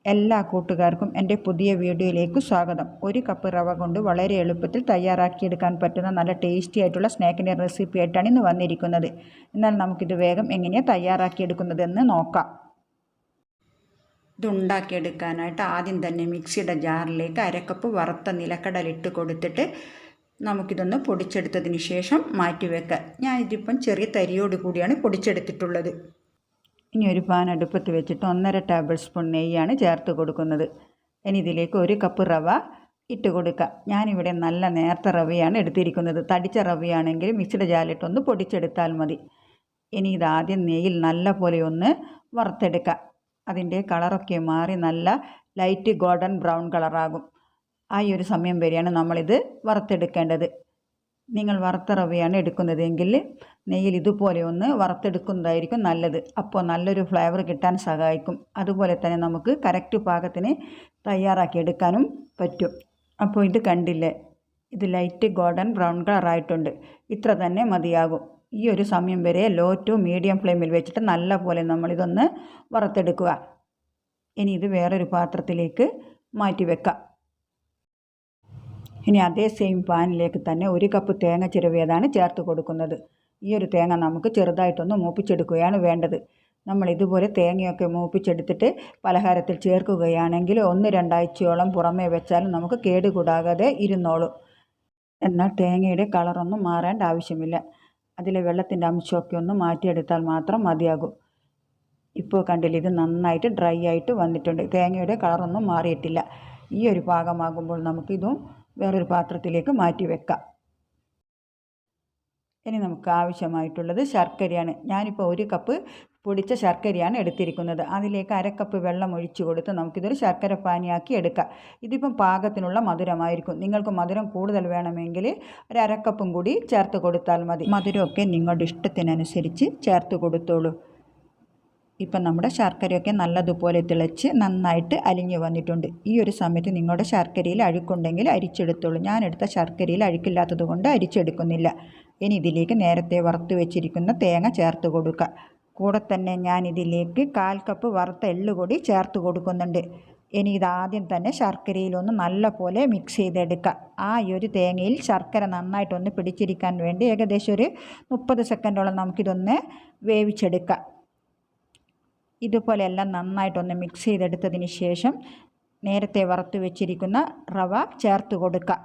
എല്ലാ കൂട്ടുകാർക്കും എൻ്റെ പുതിയ വീഡിയോയിലേക്ക് സ്വാഗതം. ഒരു കപ്പ് റവ കൊണ്ട് വളരെ എളുപ്പത്തിൽ തയ്യാറാക്കിയെടുക്കാൻ പറ്റുന്ന നല്ല ടേസ്റ്റി ആയിട്ടുള്ള സ്നാക്കിൻ്റെ റെസിപ്പി ആയിട്ടാണ് ഇന്ന് വന്നിരിക്കുന്നത്. എന്നാൽ നമുക്കിത് വേഗം എങ്ങനെയാണ് തയ്യാറാക്കിയെടുക്കുന്നതെന്ന് നോക്കാം. ഇതുണ്ടാക്കിയെടുക്കാനായിട്ട് ആദ്യം തന്നെ മിക്സിയുടെ ജാറിലേക്ക് അരക്കപ്പ് വറുത്ത നിലക്കടല ഇട്ട് കൊടുത്തിട്ട് നമുക്കിതൊന്ന് പൊടിച്ചെടുത്തതിന് ശേഷം മാറ്റിവെക്കാം. ഞാനിതിപ്പം ചെറിയ തരിയോട് കൂടിയാണ് പൊടിച്ചെടുത്തിട്ടുള്ളത്. ഇനി ഒരു പാൻ അടുപ്പത്ത് വെച്ചിട്ട് 1.5 ടേബിൾ സ്പൂൺ നെയ്യാണ് ചേർത്ത് കൊടുക്കുന്നത്. ഇനി ഇതിലേക്ക് 1 കപ്പ് റവ ഇട്ട് കൊടുക്കുക. ഞാനിവിടെ നല്ല നേർത്ത റവയാണ് എടുത്തിരിക്കുന്നത്. തടിച്ച റവയാണെങ്കിൽ മിക്സിയുടെ ജാറിലിട്ടൊന്ന് പൊടിച്ചെടുത്താൽ മതി. ഇനി ഇതാദ്യം നെയ്യിൽ നല്ല പോലെ ഒന്ന് വറുത്തെടുക്കുക. അതിൻ്റെ കളറൊക്കെ മാറി നല്ല ലൈറ്റ് ഗോൾഡൻ ബ്രൗൺ കളറാകും. ആ ഒരു സമയം വരെയാണ് നമ്മളിത് വറുത്തെടുക്കേണ്ടത്. നിങ്ങൾ വറുത്ത റവയാണ് എടുക്കുന്നതെങ്കിൽ നെയ്യിൽ ഇതുപോലെ ഒന്ന് വറുത്തെടുക്കുന്നതായിരിക്കും നല്ലത്. അപ്പോൾ നല്ലൊരു ഫ്ലേവർ കിട്ടാൻ സഹായിക്കും. അതുപോലെ തന്നെ നമുക്ക് കറക്റ്റ് പാകത്തിന് തയ്യാറാക്കിയെടുക്കാനും പറ്റും. അപ്പോൾ ഇത് കണ്ടില്ലേ, ഇത് ലൈറ്റ് ഗോൾഡൻ ബ്രൗൺ കളറായിട്ടുണ്ട്. ഇത്ര തന്നെ മതിയാകും. ഈ ഒരു സമയം വരെ ലോ ടു മീഡിയം ഫ്ലെയിമിൽ വെച്ചിട്ട് നല്ല പോലെ നമ്മളിതൊന്ന് വറുത്തെടുക്കുക. ഇനി ഇത് വേറൊരു പാത്രത്തിലേക്ക് മാറ്റി വെക്കാം. ഇനി അതേ സെയിം പാനിലേക്ക് തന്നെ 1 കപ്പ് തേങ്ങ ചിരവിയതാണ് ചേർത്ത് കൊടുക്കുന്നത്. ഈ ഒരു തേങ്ങ നമുക്ക് ചെറുതായിട്ടൊന്ന് മൂപ്പിച്ചെടുക്കുകയാണ് വേണ്ടത്. നമ്മൾ ഇതുപോലെ തേങ്ങയൊക്കെ മൂപ്പിച്ചെടുത്തിട്ട് പലഹാരത്തിൽ ചേർക്കുകയാണെങ്കിൽ 1-2 ആഴ്ചയോളം പുറമേ വെച്ചാലും നമുക്ക് കേടുകൂടാതെ ഇരുന്നോളും. എന്നാൽ തേങ്ങയുടെ കളറൊന്നും മാറേണ്ട ആവശ്യമില്ല. അതിലെ വെള്ളത്തിൻ്റെ അംശമൊക്കെ ഒന്ന് മാറ്റിയെടുത്താൽ മാത്രം മതിയാകും. ഇപ്പോൾ കണ്ടില്ല, ഇത് നന്നായിട്ട് ഡ്രൈ ആയിട്ട് വന്നിട്ടുണ്ട്. തേങ്ങയുടെ കളറൊന്നും മാറിയിട്ടില്ല. ഈ ഒരു പാകമാകുമ്പോൾ നമുക്കിതും വേറൊരു പാത്രത്തിലേക്ക് മാറ്റി വെക്കാം. ഇനി നമുക്ക് ആവശ്യമായിട്ടുള്ളത് ശർക്കരയാണ്. ഞാനിപ്പോൾ 1 കപ്പ് പൊടിച്ച ശർക്കരയാണ് എടുത്തിരിക്കുന്നത്. അതിലേക്ക് 1/2 കപ്പ് വെള്ളം ഒഴിച്ചു കൊടുത്ത് നമുക്കിതൊരു ശർക്കര പാനിയാക്കി എടുക്കാം. ഇതിപ്പം പാകത്തിനുള്ള മധുരമായിരിക്കും. നിങ്ങൾക്ക് മധുരം കൂടുതൽ വേണമെങ്കിൽ ഒരു 1/2 കപ്പും കൂടി ചേർത്ത് കൊടുത്താൽ മതി. മധുരമൊക്കെ നിങ്ങളുടെ ഇഷ്ടത്തിനനുസരിച്ച് ചേർത്ത് കൊടുത്തോളൂ. ഇപ്പം നമ്മുടെ ശർക്കരയൊക്കെ നല്ലതുപോലെ തിളച്ച് നന്നായിട്ട് അലിഞ്ഞു വന്നിട്ടുണ്ട്. ഈ ഒരു സമയത്ത് നിങ്ങളുടെ ശർക്കരയിൽ അഴുക്കുണ്ടെങ്കിൽ അരിച്ചെടുത്തോളൂ. ഞാനെടുത്ത ശർക്കരയിൽ അഴുക്കില്ലാത്തത് കൊണ്ട് അരിച്ചെടുക്കുന്നില്ല. ഇനി ഇതിലേക്ക് നേരത്തെ വറുത്ത് വെച്ചിരിക്കുന്ന തേങ്ങ ചേർത്ത് കൊടുക്കുക. കൂടെ തന്നെ ഞാൻ ഇതിലേക്ക് 1/4 കപ്പ് വറുത്ത എള്ളുപൊടി ചേർത്ത് കൊടുക്കുന്നുണ്ട്. ഇനി ഇതാദ്യം തന്നെ ശർക്കരയിലൊന്ന് നല്ല പോലെ മിക്സ് ചെയ്തെടുക്കുക. ആ ഒരു തേങ്ങയിൽ ശർക്കര നന്നായിട്ടൊന്ന് പിടിച്ചിരിക്കാൻ വേണ്ടി ഏകദേശം ഒരു 30 സെക്കൻഡോളം നമുക്കിതൊന്ന് വേവിച്ചെടുക്കാം. ഇതുപോലെ എല്ലാം നന്നായിട്ടൊന്ന് മിക്സ് ചെയ്തെടുത്തതിന് ശേഷം നേരത്തെ വറുത്ത് വെച്ചിരിക്കുന്ന റവ ചേർത്ത് കൊടുക്കുക.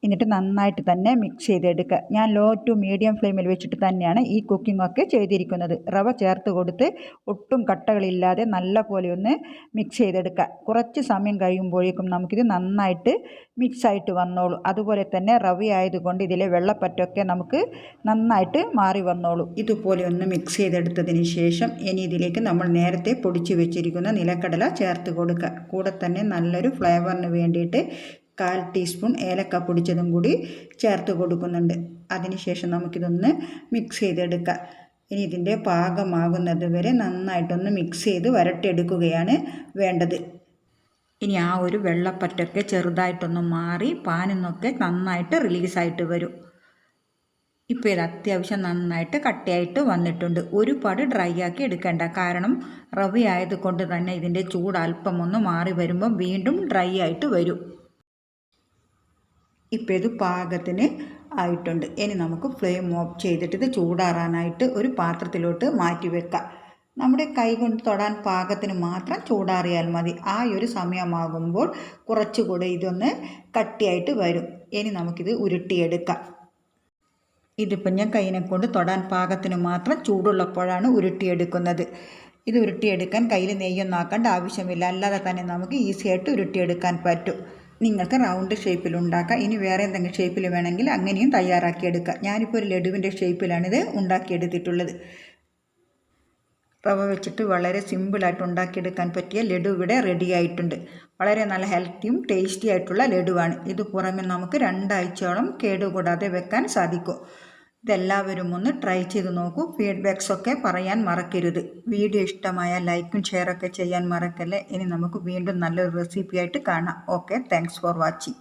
എന്നിട്ട് നന്നായിട്ട് തന്നെ മിക്സ് ചെയ്തെടുക്കുക. ഞാൻ ലോ ടു മീഡിയം ഫ്ലെയിമിൽ വെച്ചിട്ട് തന്നെയാണ് ഈ കുക്കിംഗ് ചെയ്തിരിക്കുന്നത്. റവ ചേർത്ത് കൊടുത്ത് ഒട്ടും കട്ടകളില്ലാതെ നല്ല പോലെ ഒന്ന് മിക്സ് ചെയ്തെടുക്കുക. കുറച്ച് സമയം കഴിയുമ്പോഴേക്കും നമുക്കിത് നന്നായിട്ട് മിക്സായിട്ട് വന്നോളൂ. അതുപോലെ തന്നെ റവ ആയതുകൊണ്ട് ഇതിലെ വെള്ളപ്പറ്റൊക്കെ നമുക്ക് നന്നായിട്ട് മാറി വന്നോളൂ. ഇതുപോലെ ഒന്ന് മിക്സ് ചെയ്തെടുത്തതിന് ശേഷം ഇനി ഇതിലേക്ക് നമ്മൾ നേരത്തെ പൊടിച്ച് വെച്ചിരിക്കുന്ന നിലക്കടല ചേർത്ത് കൊടുക്കുക. കൂടെ തന്നെ നല്ലൊരു ഫ്ലേവറിന് വേണ്ടിയിട്ട് 1/4 ടീസ്പൂൺ ഏലക്ക പൊടിച്ചതും കൂടി ചേർത്ത് കൊടുക്കുന്നുണ്ട്. അതിനുശേഷം നമുക്കിതൊന്ന് മിക്സ് ചെയ്തെടുക്കാം. ഇനി ഇതിൻ്റെ പാകമാകുന്നത് വരെ നന്നായിട്ടൊന്ന് മിക്സ് ചെയ്ത് വരട്ടിയെടുക്കുകയാണ് വേണ്ടത്. ഇനി ആ ഒരു വെള്ളപ്പറ്റൊക്കെ ചെറുതായിട്ടൊന്ന് മാറി പാനിൽ നിന്നൊക്കെ നന്നായിട്ട് റിലീസായിട്ട് വരും. ഇപ്പോൾ ഇത് അത്യാവശ്യം നന്നായിട്ട് കട്ടിയായിട്ട് വന്നിട്ടുണ്ട്. ഒരുപാട് ഡ്രൈ ആക്കി എടുക്കേണ്ട, കാരണം റവ ആയതുകൊണ്ട് തന്നെ ഇതിൻ്റെ ചൂട് അല്പം ഒന്ന് മാറി വരുമ്പം വീണ്ടും ഡ്രൈ ആയിട്ട് വരും. ഇപ്പോൾ ഇത് പാകത്തിന് ആയിട്ടുണ്ട്. ഇനി നമുക്ക് ഫ്ലെയിം ഓഫ് ചെയ്തിട്ട് ഇത് ചൂടാറാനായിട്ട് ഒരു പാത്രത്തിലോട്ട് മാറ്റി വെക്കാം. നമ്മുടെ കൈ കൊണ്ട് തൊടാൻ പാകത്തിന് മാത്രം ചൂടാറിയാൽ മതി. ആ ഒരു സമയമാകുമ്പോൾ കുറച്ചുകൂടെ ഇതൊന്ന് കട്ടിയായിട്ട് വരും. ഇനി നമുക്കിത് ഉരുട്ടിയെടുക്കാം. ഇതിപ്പം ഞാൻ കൈനെ കൊണ്ട് തൊടാൻ പാകത്തിന് മാത്രം ചൂടുള്ളപ്പോഴാണ് ഉരുട്ടിയെടുക്കുന്നത്. ഇത് ഉരുട്ടിയെടുക്കാൻ കയ്യിൽ നെയ്യൊന്നും ആക്കേണ്ട ആവശ്യമില്ല. അല്ലാതെ തന്നെ നമുക്ക് ഈസി ആയിട്ട് ഉരുട്ടിയെടുക്കാൻ പറ്റും. നിങ്ങൾക്ക് റൗണ്ട് ഷേപ്പിലുണ്ടാക്കാം. ഇനി വേറെ എന്തെങ്കിലും ഷേപ്പിൽ വേണമെങ്കിൽ അങ്ങനെയും തയ്യാറാക്കിയെടുക്കാം. ഞാനിപ്പോൾ ഒരു ലഡുവിൻ്റെ ഷേപ്പിലാണിത് ഉണ്ടാക്കിയെടുത്തിട്ടുള്ളത്. റവ വെച്ചിട്ട് വളരെ സിമ്പിളായിട്ട് ഉണ്ടാക്കിയെടുക്കാൻ പറ്റിയ ലഡു ഇവിടെ റെഡി ആയിട്ടുണ്ട്. വളരെ നല്ല ഹെൽത്തിയും ടേസ്റ്റി ആയിട്ടുള്ള ലഡുവാണ്. ഇത് പുറമെ നമുക്ക് 2 ആഴ്ചയോളം കേടുകൂടാതെ വെക്കാൻ സാധിക്കും. ഇതെല്ലാവരും ഒന്ന് ട്രൈ ചെയ്ത് നോക്കൂ. ഫീഡ്ബാക്സൊക്കെ പറയാൻ മറക്കരുത്. വീഡിയോ ഇഷ്ടമായാൽ ലൈക്കും ഷെയറൊക്കെ ചെയ്യാൻ മറക്കല്ലേ. ഇനി നമുക്ക് വീണ്ടും നല്ലൊരു റെസിപ്പിയായിട്ട് കാണാം. Okay, thanks for watching.